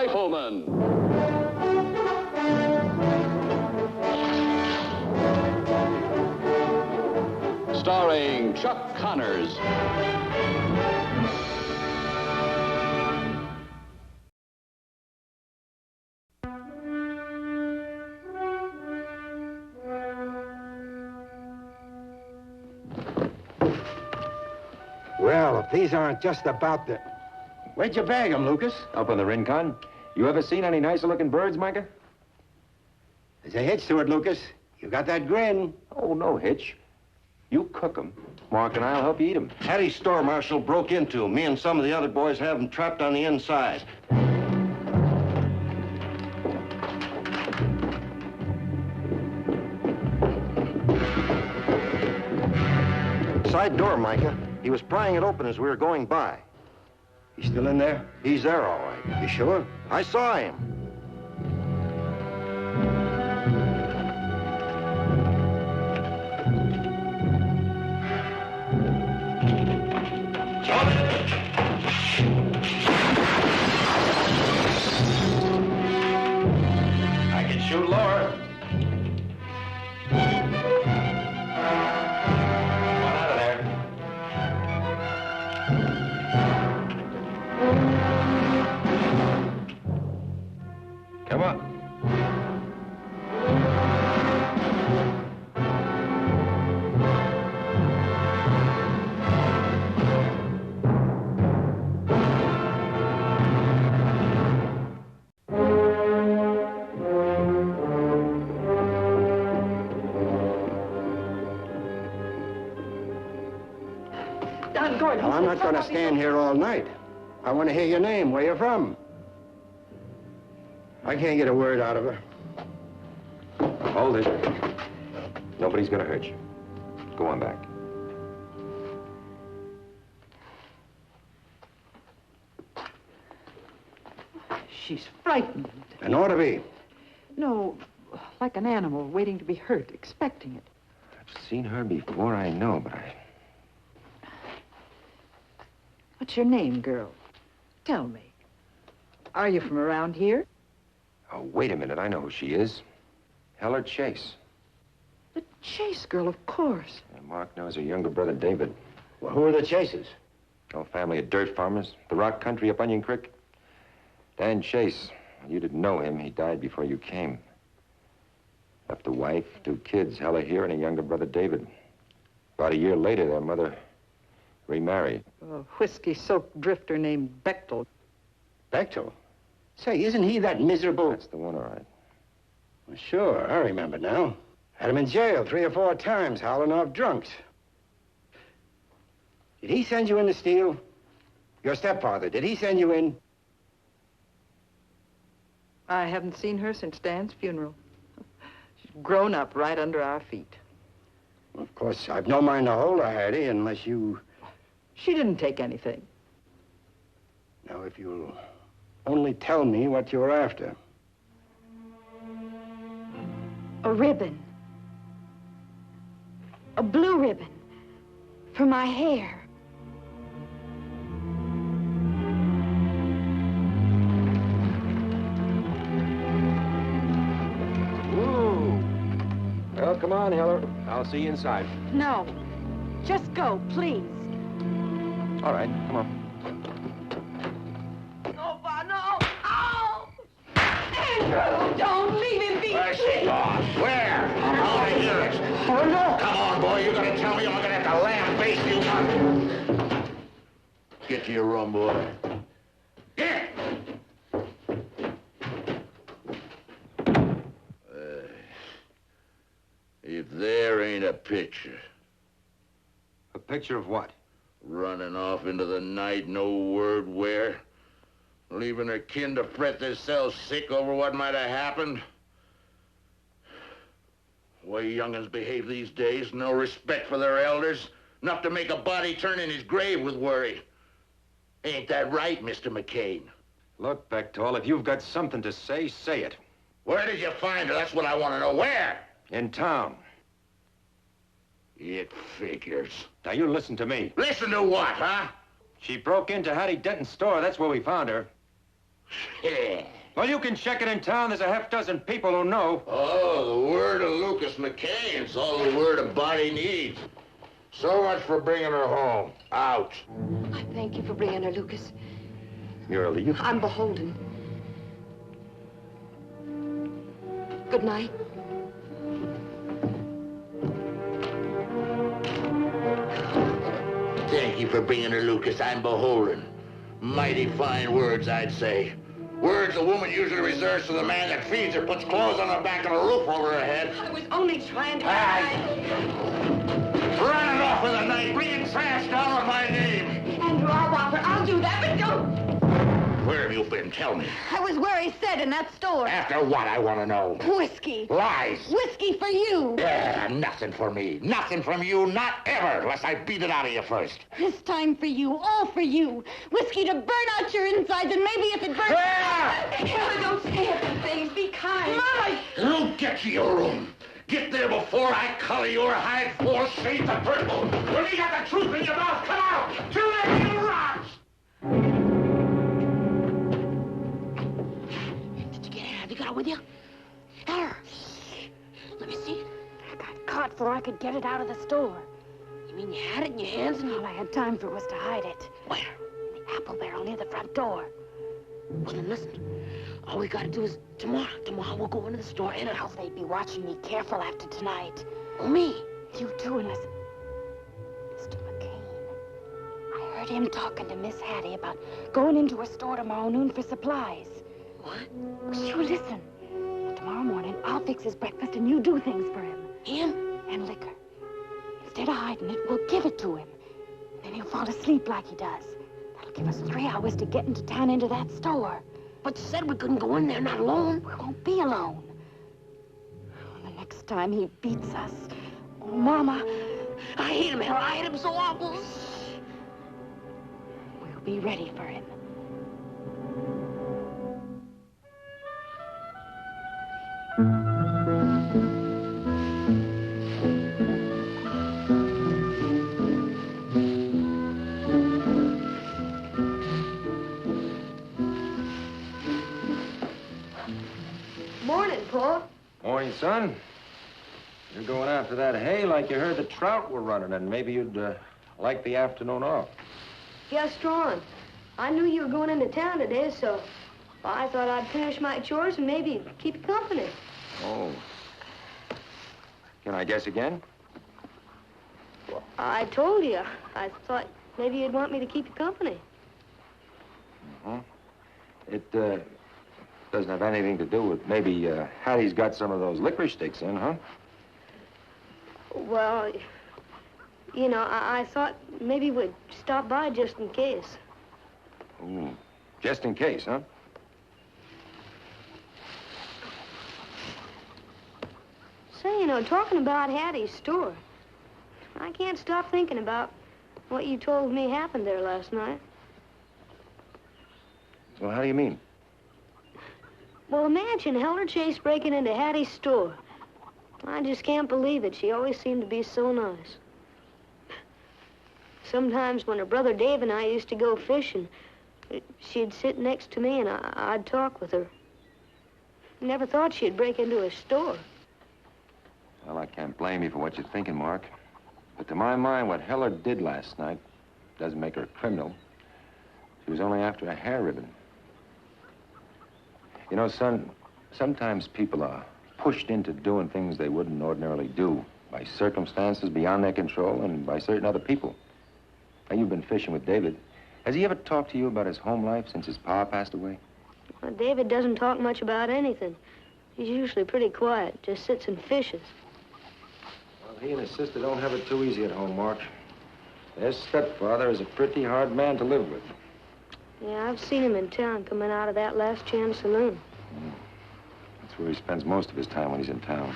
Rifleman. Starring Chuck Connors. Well, if these aren't just about the... Where'd you bag them, Lucas? Up on the Rincon. You ever seen any nicer-looking birds, Micah? There's a hitch to it, Lucas. You got that grin. Oh, no hitch. You cook 'em. Mark and I'll help you eat 'em. Hattie's store marshal broke into 'em. Me and some of the other boys have 'em trapped on the inside. Side door, Micah. He was prying it open as we were going by. He's still in there? He's there, all right. You sure? I saw him. I can shoot lower. Come on. Well, I'm not going to stand here all night. I want to hear your name, where you're from. I can't get a word out of her. Hold it. Nobody's gonna hurt you. Go on back. She's frightened. And ought to be. No, like an animal waiting to be hurt, expecting it. I've seen her before, I know, but I... What's your name, girl? Tell me. Are you from around here? Oh, wait a minute. I know who she is. Heller Chase. The Chase girl, of course. And Mark knows her younger brother, David. Well, who are the Chases? Old family of dirt farmers. The Rock Country up Onion Creek. Dan Chase. You didn't know him. He died before you came. Left a wife, 2 kids, Heller here, and a younger brother, David. About a year later, their mother remarried. A whiskey-soaked drifter named Bechtel. Bechtel? Say, isn't he that miserable... That's the one, all right. Well, sure, I remember now. Had him in jail 3 or 4 times, howling off drunks. Did he send you in to steal? Your stepfather, did he send you in? I haven't seen her since Dan's funeral. She's grown up right under our feet. Well, of course, I've no mind to hold her, Hattie, unless you... She didn't take anything. Now, if you'll only tell me what you're after. A ribbon. A blue ribbon. For my hair. Ooh. Well, come on, Heller. I'll see you inside. No. Just go, please. All right, come on. No, Pa, no. Oh! Andrew, don't leave him be. Where's she gone? Where? How did you? Oh, no. Come on, boy. You're gonna tell me I'm gonna have to lambaste you. Get to your room, boy. Get! If there ain't a picture. A picture of what? Running off into the night, no word where. Leaving her kin to fret themselves sick over what might have happened. The way young'uns behave these days, no respect for their elders. Enough to make a body turn in his grave with worry. Ain't that right, Mr. McCain? Look, Bechtel, if you've got something to say, say it. Where did you find her? That's what I want to know. Where? In town. It figures. Now, you listen to me. Listen to what, huh? She broke into Hattie Denton's store. That's where we found her. Yeah. Well, you can check it in town. There's a half dozen people who know. Oh, the word of Lucas McCain's all the word a body needs. So much for bringing her home. Out. I thank you for bringing her, Lucas. You're a leave? I'm beholden. Good night. Thank you for bringing her, Lucas. I'm beholden. Mighty fine words, I'd say. Words a woman usually reserves for the man that feeds her, puts clothes on her back and a roof over her head. I was only trying to... Running off with a knife, bringing trash down on my name. Andrew, I'll do that, but don't... Where have you been? Tell me. I was where he said, in that store. After what, I want to know. Whiskey. Lies. Whiskey for you. Yeah, nothing for me. Nothing from you, not ever, unless I beat it out of you first. This time for you, all for you. Whiskey to burn out your insides, and maybe if it burns... Mother, don't say it, things. Be kind. Mama! You get to your room. Get there before I color your hide 4 shades of purple. When you got the truth in your mouth, come out. Too many rocks. Have you got it with you? There. Let me see it. I got caught before I could get it out of the store. You mean you had it in your hands and all I had time for was to hide it? Where? In the apple barrel near the front door. Well, then listen. All we gotta do is tomorrow we'll go into the store and I'll... They'd be watching me careful after tonight. Oh, me? You too, and listen. Mr. McCain. I heard him talking to Miss Hattie about going into her store tomorrow noon for supplies. What? Sure, listen. Tomorrow morning, I'll fix his breakfast and you do things for him. Him? And liquor. Instead of hiding it, we'll give it to him. Then he'll fall asleep like he does. That'll give us 3 hours to get into town into that store. But you said we couldn't go in there, not alone. We won't be alone. The next time he beats us... Oh, Mama, I hate him, Hell. I hate him so awful. We'll be ready for him. Morning, Pa. Morning, son. You're going after that hay like you heard the trout were running, and maybe you'd like the afternoon off. Yes, Strawn. I knew you were going into town today, so I thought I'd finish my chores and maybe keep you company. Oh. Can I guess again? Well, I told you. I thought maybe you'd want me to keep you company. Uh-huh. It doesn't have anything to do with maybe Hattie's got some of those licorice sticks in, huh? Well, you know, I thought maybe we'd stop by just in case. Ooh, just in case, huh? Say, you know, talking about Hattie's store, I can't stop thinking about what you told me happened there last night. Well, how do you mean? Well, imagine Heller Chase breaking into Hattie's store. I just can't believe it. She always seemed to be so nice. Sometimes when her brother Dave and I used to go fishing, she'd sit next to me and I'd talk with her. Never thought she'd break into a store. Well, I can't blame you for what you're thinking, Mark. But to my mind, what Heller did last night doesn't make her a criminal. She was only after a hair ribbon. You know, son, sometimes people are pushed into doing things they wouldn't ordinarily do by circumstances beyond their control and by certain other people. Now, you've been fishing with David. Has he ever talked to you about his home life since his pa passed away? Well, David doesn't talk much about anything. He's usually pretty quiet, just sits and fishes. Well, he and his sister don't have it too easy at home, Mark. Their stepfather is a pretty hard man to live with. Yeah, I've seen him in town coming out of that Last Chance saloon. That's where he spends most of his time when he's in town.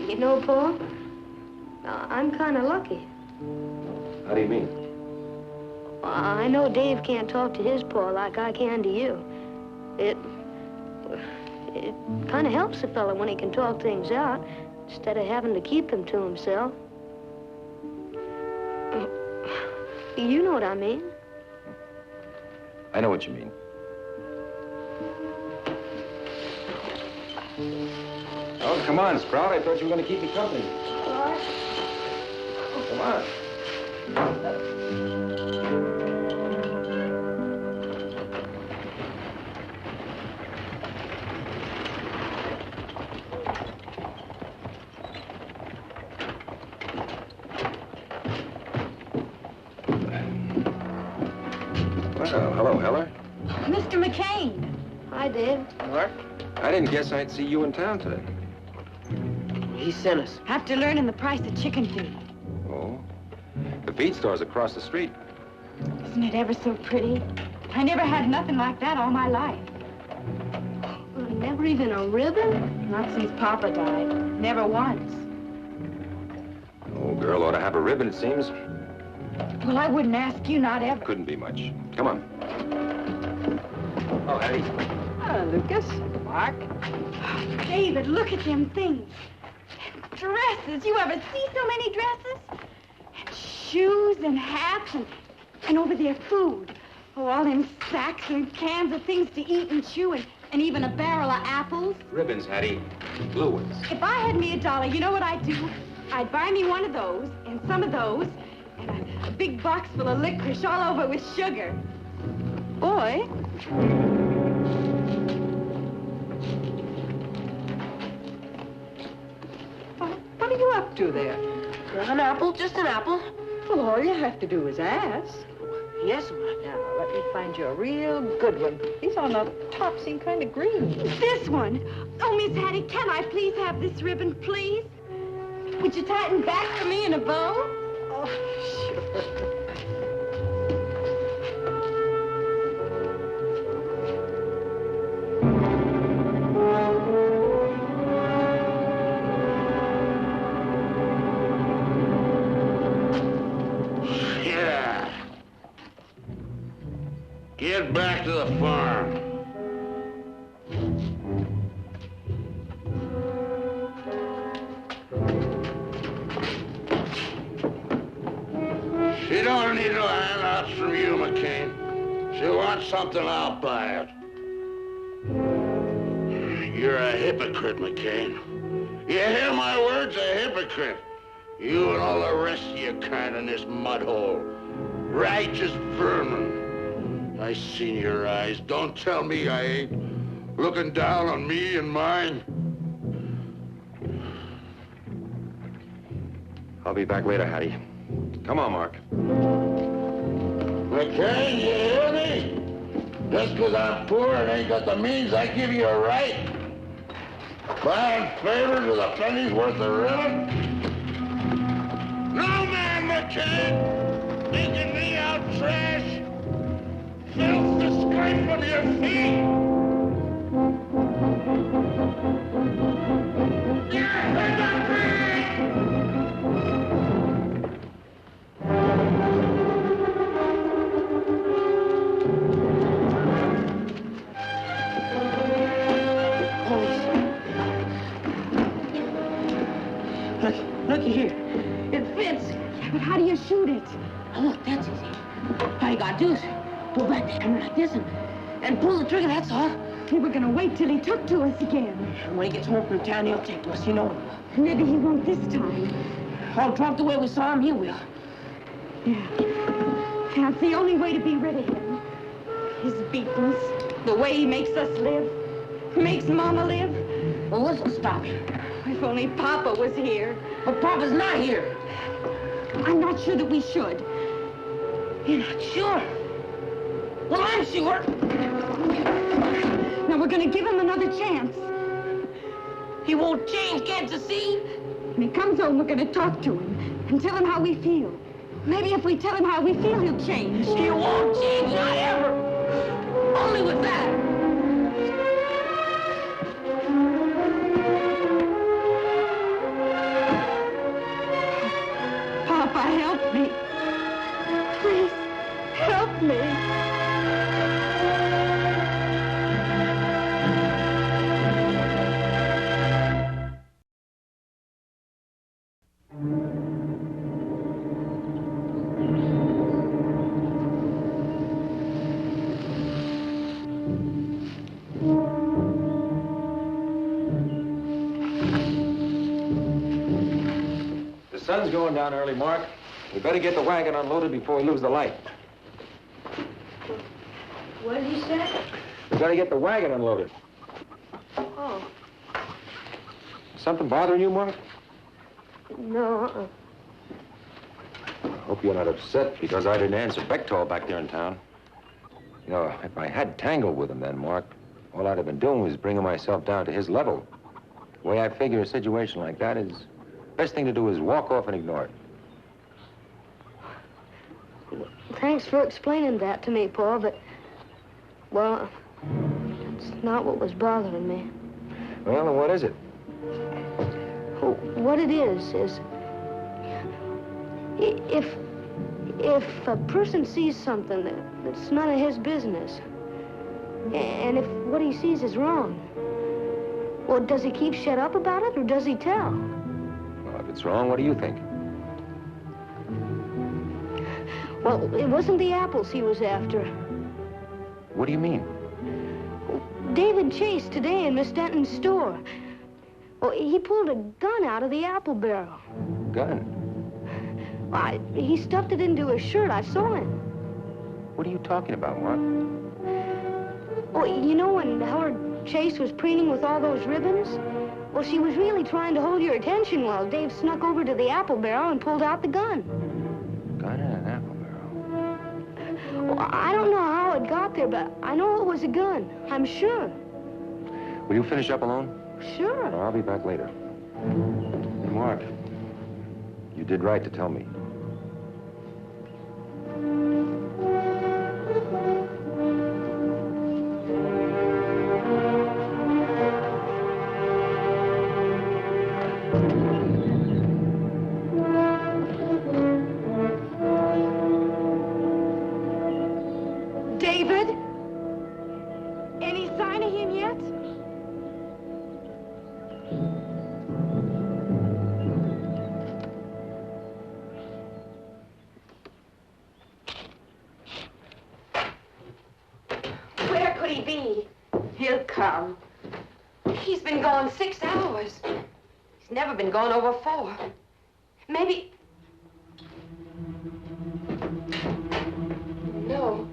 You know, Paul, I'm kind of lucky. How do you mean? I know Dave can't talk to his pa like I can to you. It kind of helps a fella when he can talk things out. instead of having to keep him to himself. You know what I mean. I know what you mean. Oh, come on, Sprout. I thought you were going to keep me company. What? Oh, come on. Well, hello, Heller. Mr. McCain. Hi, Dave. Mark, I didn't guess I'd see you in town today. he sent us. After learning the price of chicken feed. Oh? The feed store's across the street. Isn't it ever so pretty? I never had nothing like that all my life. Never even a ribbon? Not since Papa died. Never once. Oh, girl ought to have a ribbon, it seems. Well, I wouldn't ask you, not ever. Couldn't be much. Come on. Oh, Hattie. Lucas, Mark. David, look at them things. Dresses. You ever see so many dresses? And shoes and hats and over there food. Oh, all them sacks and cans of things to eat and chew and even a barrel of apples. Ribbons, Hattie. Blue ones. If I had me $1, you know what I'd do? I'd buy me one of those and some of those and a big box full of licorice all over with sugar. Boy. What are you up to there? An apple, just an apple. Well, all you have to do is ask. Yes, Ma. Now, let me find you a real good one. These on the top seem kind of green. This one. Oh, Miss Hattie, can I please have this ribbon, please? Would you tighten back for me in a bow? Oh, sure. Yeah. Get back to the farm. She don't need no handouts from you, McCain. She wants something, I'll buy it. You're a hypocrite, McCain. You hear my words? A hypocrite. You and all the rest of your kind in this mud hole. Righteous vermin. I seen your eyes. Don't tell me I ain't looking down on me and mine. I'll be back later, Hattie. Come on, Mark. McCain, you hear me? Just 'cause I'm poor and ain't got the means, I give you a right. Buying favors with a penny's worth of ribbon? No man, McCain! Making me out trash! Filth the scrape from your feet! You're a hypocrite! Looky here. It fits. Yeah, but how do you shoot it? Now, look, that's easy. All you gotta do is pull back the hammer like this and pull the trigger, that's all. We were gonna wait till he took to us again. And when he gets home from town, he'll take to us, you know. Maybe he won't this time. All drunk the way we saw him, he will. Yeah. That's the only way to be rid of him. His beatings, the way he makes us live, makes Mama live. Well, this'll stop him. If only Papa was here. But Papa's not here. I'm not sure that we should. You're not sure? Well, I'm sure. Now, we're gonna give him another chance. He won't change, can't you see? When he comes home, we're gonna talk to him and tell him how we feel. Maybe if we tell him how we feel, he'll change. He won't change, not ever. Only with that. Papa, help me. Please, help me. sun's going down early, Mark. We better get the wagon unloaded before we lose the light. What did he say? We better get the wagon unloaded. Oh, Something bothering you, Mark? no. Hope you're not upset because I didn't answer Bechtold back there in town. You know, if I had tangled with him then, Mark, all I'd have been doing was bringing myself down to his level. The way I figure a situation like that is, best thing to do is walk off and ignore it. Thanks for explaining that to me, Paul, but, well, that's not what was bothering me. Well, then what is it? What it is if a person sees something that's none of his business, and if what he sees is wrong, well, does he keep shut up about it, or does he tell? Well, if it's wrong, what do you think? Well, it wasn't the apples he was after. What do you mean? David chased today in Miss Denton's store. Well, he pulled a gun out of the apple barrel. Gun? Why, he stuffed it into his shirt. I saw him. What are you talking about, Mark? Oh, you know when Howard Chase was preening with all those ribbons? Well, she was really trying to hold your attention while Dave snuck over to the apple barrel and pulled out the gun. Gun in an apple barrel? Well, I don't know how it got there, but I know it was a gun. I'm sure. Will you finish up alone? Sure. Or I'll be back later. Hey, Mark, you did right to tell me. David? Any sign of him yet? Where could he be? He'll come. He's been gone 6 hours. He's never been gone over 4. Maybe... No.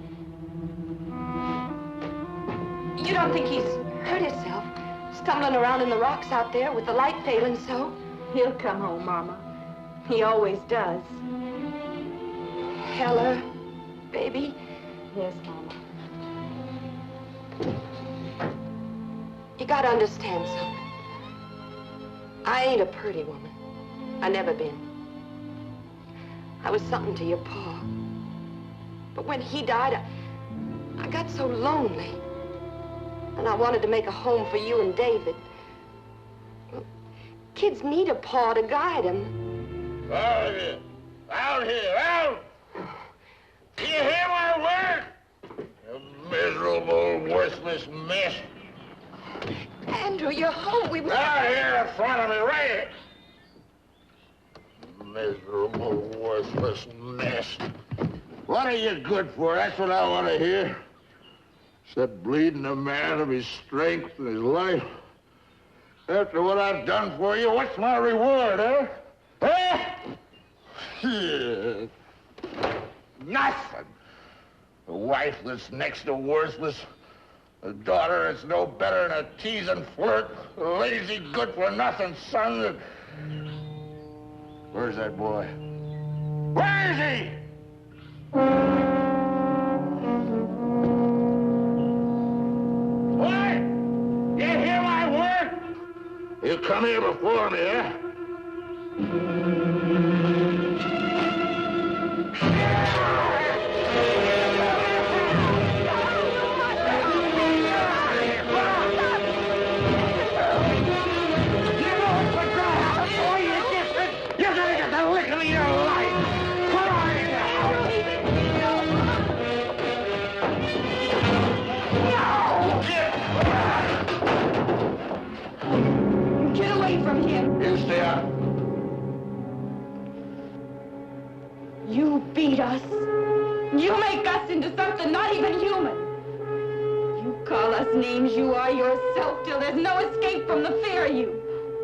You don't think he's hurt himself, stumbling around in the rocks out there with the light failing so? He'll come home, Mama. He always does. Heller, baby. Yes, Mama. You gotta understand something. I ain't a pretty woman. I never been. I was something to your pa. But when he died, I got so lonely. And I wanted to make a home for you and David. Well, kids need a pa to guide them. Out here! Out here! Out! Do you hear my word? You miserable, worthless mess. Andrew, you're home. We were... Out here in front of me, right here. Miserable, worthless mess. What are you good for? That's what I want to hear. Except bleeding a man of his strength and his life. After what I've done for you, what's my reward, huh? Huh? Nothing. A wife that's next to worthless. A daughter that's no better than a teasing flirt. A lazy, good-for-nothing son that... Where's that boy? Where is he? What? You hear my word? You come here before me, huh? You beat us. You make us into something not even human. You call us names you are yourself till there's no escape from the fear of you.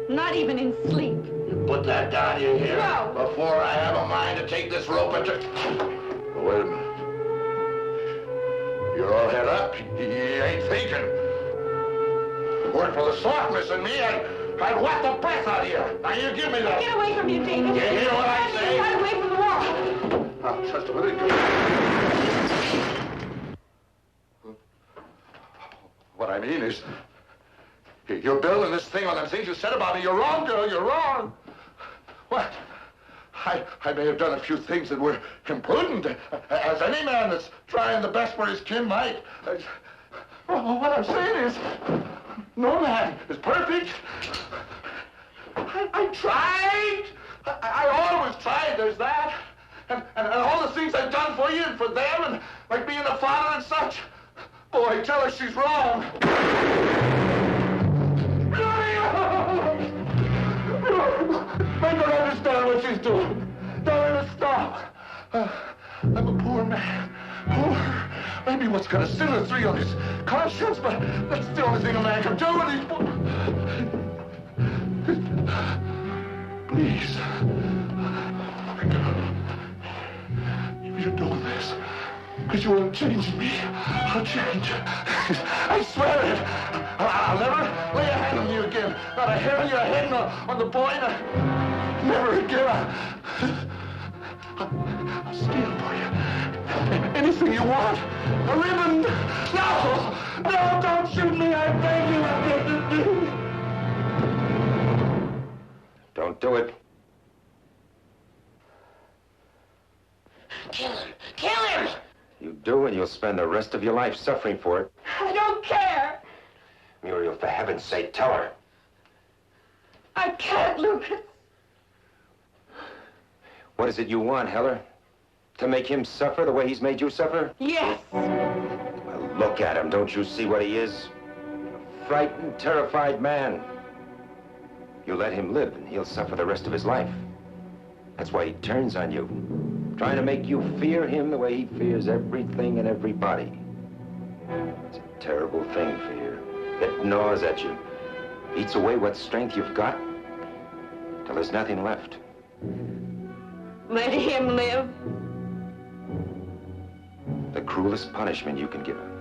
Not even in sleep. You put that down you hear? No. Before I have a mind to take this rope and wait a minute. You're all head up. You ain't thinking. Weren't for the softness in me, I'd whack the breath out of you. Now you give me that. Get away from you, David. You hear what I say? Get away from the wall. Now, just a minute. What I mean is, you're building this thing on them things you said about me. You're wrong, girl. You're wrong. What? I may have done a few things that were imprudent, as any man that's trying the best for his kin might. Well, what I'm saying is, no man is perfect. I tried. I always tried, there's that. And all the things I've done for you and for them, and like being a father and such. Boy, tell her she's wrong. Make her understand what she's doing. Tell her to stop. I'm a poor man. Poor. Maybe what's got a sinner three on his conscience, but that's the only thing a man can do with these poor... Please. If you're doing this, because you want to change me, I'll change. I swear it. I'll never lay a hand on you again. Not a hair on your head, on the boy. Never again. I'll steal for you. Anything you want. A ribbon. No! No, don't shoot me. I beg you. Don't do it. Kill him. Kill him! You do, and you'll spend the rest of your life suffering for it. I don't care. Muriel, for heaven's sake, tell her. I can't, Lucas. What is it you want, Heller? To make him suffer the way he's made you suffer? Yes. Well, look at him. Don't you see what he is? A frightened, terrified man. You let him live, and he'll suffer the rest of his life. That's why he turns on you, trying to make you fear him the way he fears everything and everybody. It's a terrible thing, fear. It gnaws at you, eats away what strength you've got, till there's nothing left. Let him live. The cruelest punishment you can give him.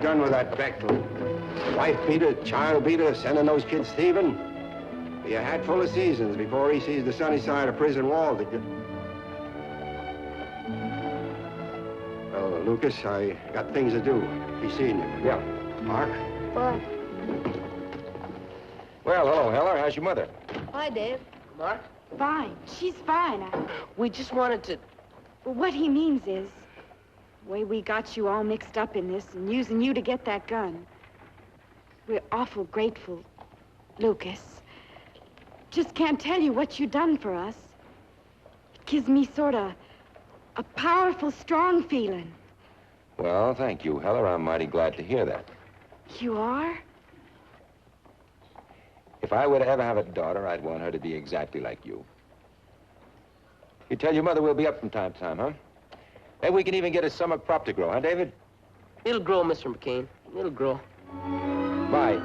Done with that Bechtel. Wife beater, child beater, sending those kids thieving. Be a hat full of seasons before he sees the sunny side of prison wall. Well, Lucas, I got things to do. Be seeing you. Yeah. Mark? What? Well, hello, Heller. How's your mother? Hi, Dave. Mark, Fine. She's fine. we just wanted to... What he means is, the way we got you all mixed up in this and using you to get that gun. We're awful grateful, Lucas. Just can't tell you what you done for us. It gives me sort of a powerful, strong feeling. Well, thank you, Heller. I'm mighty glad to hear that. You are? If I were to ever have a daughter, I'd want her to be exactly like you. You tell your mother we'll be up from time to time, huh? Maybe we can even get a summer crop to grow, huh, David? It'll grow, Mr. McCain. It'll grow. Bye.